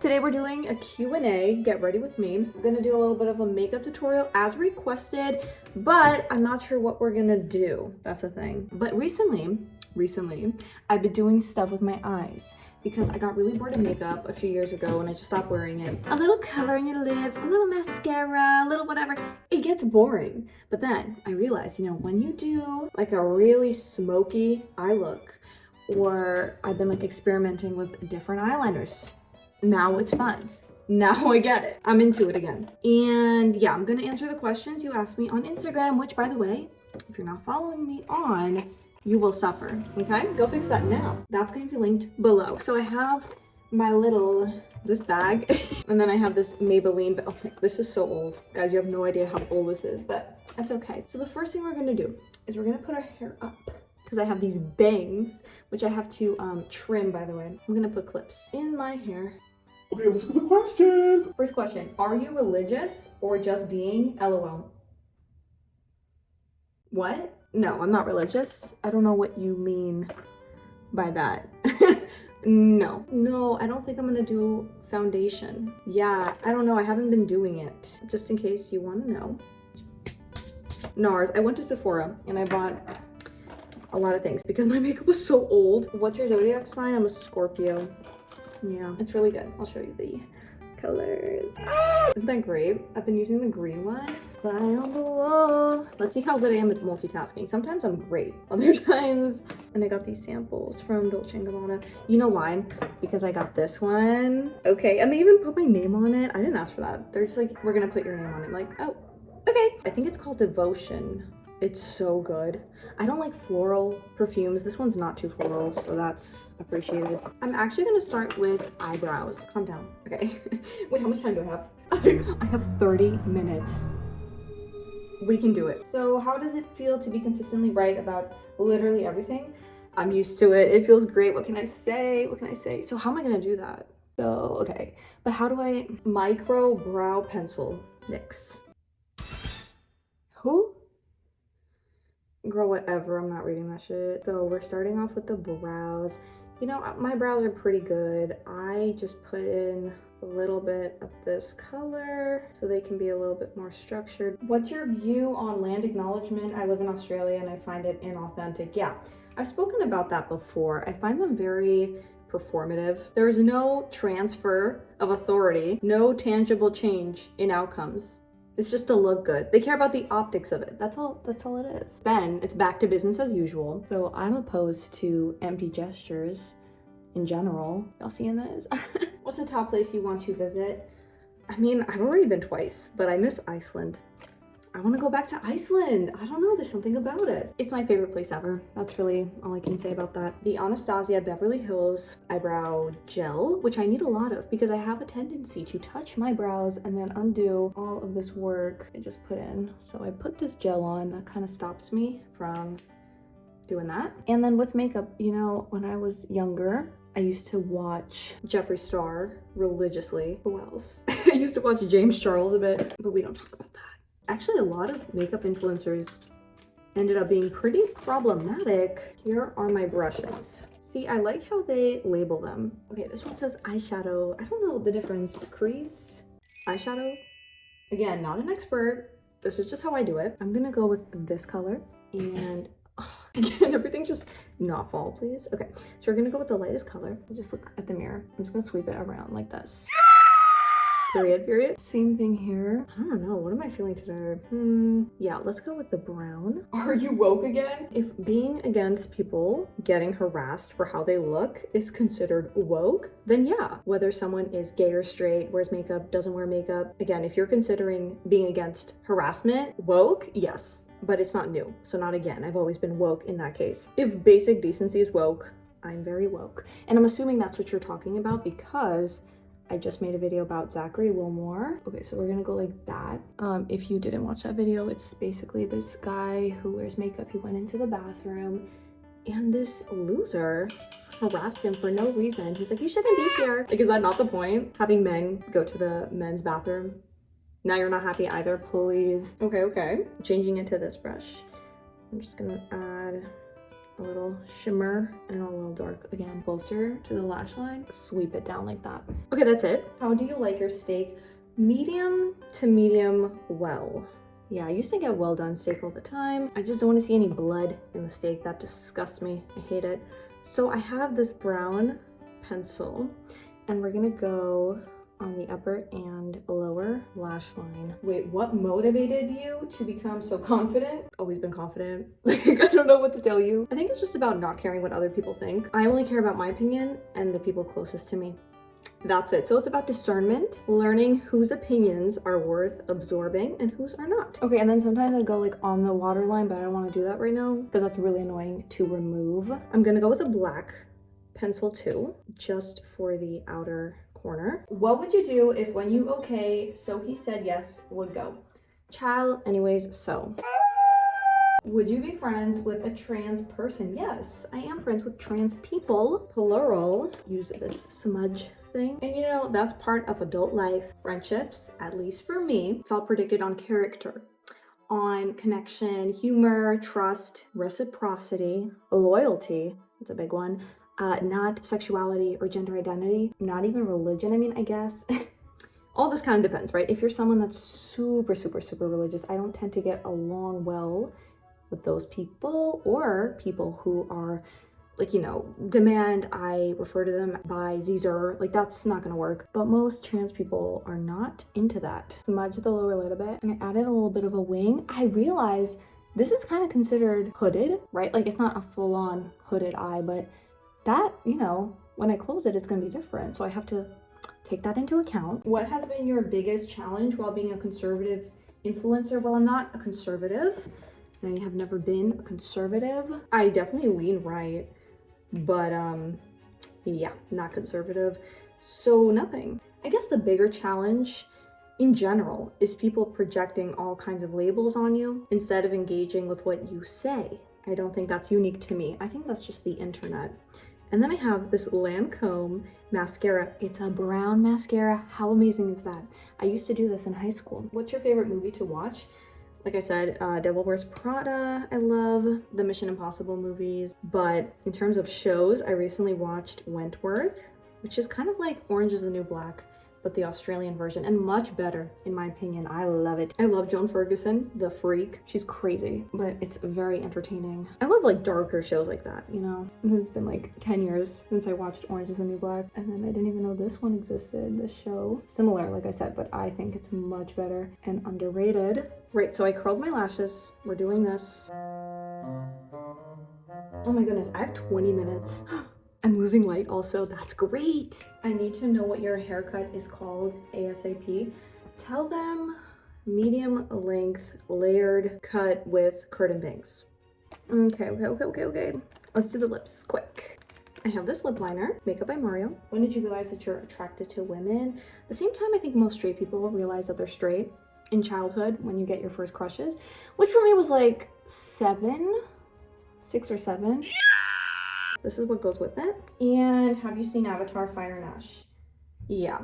Today we're doing a Q&A, get ready with me. I'm gonna do a little bit of a makeup tutorial as requested, but I'm not sure what we're gonna do. That's the thing. But recently, I've been doing stuff with my eyes because I got really bored of makeup a few years ago and I just stopped wearing it. A little color in your lips, a little mascara, a little whatever, it gets boring. But then I realized, when you do like a really smoky eye look, or I've been like experimenting with different eyeliners. Now it's fun. Now I get it. I'm into it again. And yeah, I'm gonna answer the questions you asked me on Instagram, which by the way, if you're not following me on, you will suffer, okay? Go fix that now. That's gonna be linked below. So I have my this bag, and then I have this Maybelline, oh, this is so old. Guys, you have no idea how old this is, but that's okay. So the first thing we're gonna do is we're gonna put our hair up because I have these bangs, which I have to trim, by the way. I'm gonna put clips in my hair. Okay, let's look at the questions. First question, are you religious or just being LOL? What? No, I'm not religious. I don't know what you mean by that. No, I don't think I'm gonna do foundation. Yeah, I don't know, I haven't been doing it. Just in case you wanna know. NARS, I went to Sephora and I bought a lot of things because my makeup was so old. What's your zodiac sign? I'm a Scorpio. Yeah, it's really good. I'll show you the colors. Ah! Isn't that great? I've been using the green one. Fly on the wall. Let's see how good I am at multitasking. Sometimes I'm great, other times. And I got these samples from Dolce & Gabbana. You know why? Because I got this one. Okay, and they even put my name on it. I didn't ask for that. They're just like, we're gonna put your name on it. I'm like, oh, okay. I think it's called Devotion. It's so good. I don't like floral perfumes. This one's not too floral, so that's appreciated. I'm actually gonna start with eyebrows. Calm down. Okay. Wait, how much time do I have? I have 30 minutes. We can do it. So how does it feel to be consistently right about literally everything? I'm used to it. It feels great. What can I say? What can I say? So how am I gonna do that? So, okay. But how do I micro brow pencil? NYX. Who? Girl, whatever, I'm not reading that shit. So we're starting off with the brows. My brows are pretty good. I just put in a little bit of this color so they can be a little bit more structured. What's your view on land acknowledgement? I live in Australia and I find it inauthentic. Yeah, I've spoken about that before. I find them very performative. There's no transfer of authority, no tangible change in outcomes. It's just to look good. They care about the optics of it. That's all it is. Then it's back to business as usual. So I'm opposed to empty gestures in general. Y'all seeing this? What's the top place you want to visit? I mean, I've already been twice, but I miss Iceland. I want to go back to Iceland. I don't know, there's something about it. It's my favorite place ever. That's really all I can say about that. The Anastasia Beverly Hills eyebrow gel, which I need a lot of because I have a tendency to touch my brows and then undo all of this work I just put in. So I put this gel on, that kind of stops me from doing that. And then with makeup, when I was younger, I used to watch Jeffree Star religiously. Who else? I used to watch James Charles a bit, but we don't talk about that. Actually, a lot of makeup influencers ended up being pretty problematic. Here are my brushes. See, I like how they label them. Okay, this one says eyeshadow. I don't know the difference. Crease, eyeshadow. Again, not an expert. This is just how I do it. I'm gonna go with this color and again, everything just not fall, please. Okay, so we're gonna go with the lightest color. Just look at the mirror. I'm just gonna sweep it around like this. Period. Same thing here. I don't know, what am I feeling today? Yeah, let's go with the brown. Are you woke again? If being against people getting harassed for how they look is considered woke, then yeah. Whether someone is gay or straight, wears makeup, doesn't wear makeup. Again, if you're considering being against harassment woke, yes, but it's not new. So not again, I've always been woke in that case. If basic decency is woke, I'm very woke. And I'm assuming that's what you're talking about because I just made a video about Zachary Wilmore. Okay, so we're gonna go like that. If you didn't watch that video, it's basically this guy who wears makeup. He went into the bathroom and this loser harassed him for no reason. He's like, you shouldn't be here. Like, is that not the point? Having men go to the men's bathroom? Now you're not happy either, please. Okay. Changing it to this brush. I'm just gonna add a little shimmer and a little dark again, closer to the lash line. Sweep it down like that. Okay, that's it. How do you like your steak? Medium to medium well. Yeah, I used to get well done steak all the time. I just don't want to see any blood in the steak. That disgusts me. I hate it. So I have this brown pencil and we're gonna go on the upper and lower lash line. Wait, what motivated you to become so confident? Always been confident. Like, I don't know what to tell you. I think it's just about not caring what other people think. I only care about my opinion and the people closest to me. That's it. So it's about discernment, learning whose opinions are worth absorbing and whose are not. Okay, and then sometimes I go like on the waterline, but I don't want to do that right now because that's really annoying to remove. I'm gonna go with a black pencil too, just for the outer corner. What would you do if when you okay, so he said yes, would go? Child, anyways, so. Would you be friends with a trans person? Yes, I am friends with trans people, plural. Use this smudge thing. And you know, that's part of adult life. Friendships, at least for me, it's all predicted on character, on connection, humor, trust, reciprocity, loyalty, that's a big one, not sexuality or gender identity, not even religion, I mean, I guess. All this kind of depends, right? If you're someone that's super, super, super religious, I don't tend to get along well with those people, or people who are like, you know, demand I refer to them by Zer, like that's not gonna work. But most trans people are not into that. Smudge the lower lid a bit, and I added a little bit of a wing. I realized this is kind of considered hooded, right? Like it's not a full-on hooded eye, but that, you know, when I close it, it's gonna be different. So I have to take that into account. What has been your biggest challenge while being a conservative influencer? Well, I'm not a conservative. I have never been a conservative. I definitely lean right, but yeah, not conservative. So nothing. I guess the bigger challenge in general is people projecting all kinds of labels on you instead of engaging with what you say. I don't think that's unique to me. I think that's just the internet. And then I have this Lancome mascara. It's a brown mascara. How amazing is that? I used to do this in high school. What's your favorite movie to watch? Like I said, Devil Wears Prada, I love the Mission Impossible movies. But in terms of shows, I recently watched Wentworth, which is kind of like Orange is the New Black, but the Australian version, and much better in my opinion. I love it. I love Joan Ferguson, the freak. She's crazy, but it's very entertaining. I love like darker shows like that, you know? It's been like 10 years since I watched Orange is the New Black, and then I didn't even know this one existed, this show. Similar, like I said, but I think it's much better and underrated. Right, so I curled my lashes. We're doing this. Oh my goodness, I have 20 minutes. I'm losing light also, that's great. I need to know what your haircut is called ASAP. Tell them medium length layered cut with curtain bangs. Okay. Let's do the lips quick. I have this lip liner, Makeup by Mario. When did you realize that you're attracted to women? The same time I think most straight people realize that they're straight, in childhood when you get your first crushes, which for me was like 6 or 7. This is what goes with it. And have you seen Avatar Fire and Ash? Yeah.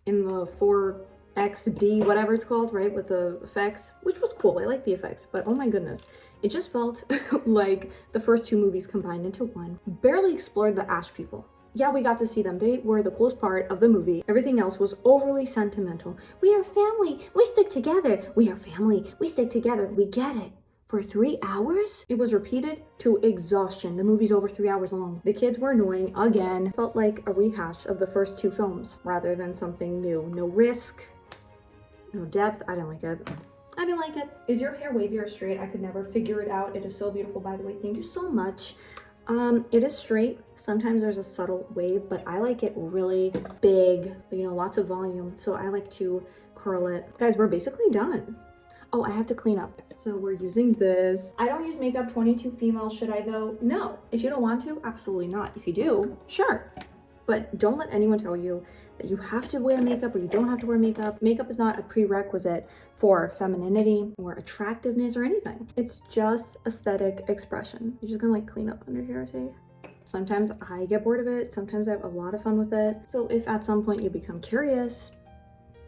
In the 4XD, whatever it's called, right? With the effects, which was cool. I like the effects, but oh my goodness. It just felt like the first 2 movies combined into one. Barely explored the Ash people. Yeah, we got to see them. They were the coolest part of the movie. Everything else was overly sentimental. We are family. We stick together. We are family. We stick together. We get it. For 3 hours? It was repeated to exhaustion. The movie's over 3 hours long. The kids were annoying again. Felt like a rehash of the first 2 films rather than something new. No risk, no depth. I didn't like it. I didn't like it. Is your hair wavy or straight? I could never figure it out. It is so beautiful, by the way. Thank you so much. It is straight. Sometimes there's a subtle wave, but I like it really big, you know, lots of volume. So I like to curl it. Guys, we're basically done. Oh, I have to clean up. So we're using this. I don't use makeup 22 female, should I though? No. If you don't want to, absolutely not. If you do, sure. But don't let anyone tell you that you have to wear makeup or you don't have to wear makeup. Makeup is not a prerequisite for femininity or attractiveness or anything. It's just aesthetic expression. You're just gonna like clean up under here, see? Sometimes I get bored of it. Sometimes I have a lot of fun with it. So if at some point you become curious,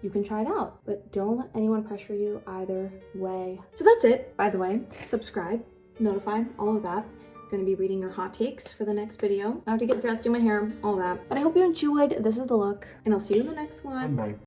you can try it out, but don't let anyone pressure you either way. So that's it, by the way. Subscribe, notify, all of that. gonna be reading your hot takes for the next video. I have to get dressed, do my hair, all that. But I hope you enjoyed. This is the look, and I'll see you in the next one. Bye.